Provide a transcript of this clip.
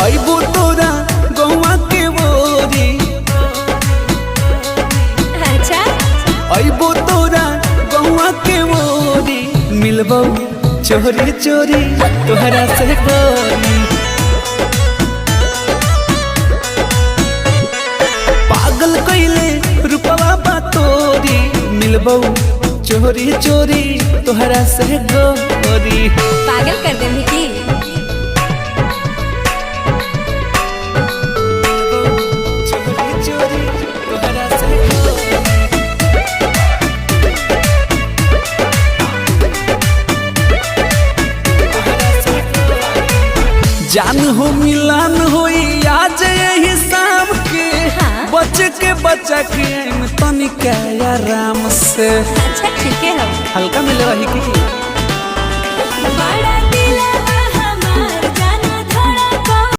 अइबो तोरा गौवा के बोरी। अच्छा अइबो तोरा गौवा के बोरी। मिलबो चोरी चोरी तोहरा से गोरी। पागल कइले रूपवा बा तोरी। मिलबो चोरी चोरी तोहरा से गोरी। पागल कर देंगे की। चोरी चोरी तोहरा से गोरी। जान हो मिलान होई आज यही शाम के। हाँ। बचा के तनिका आराम से। अच्छा ठीक है हम हल्का मिले रही की।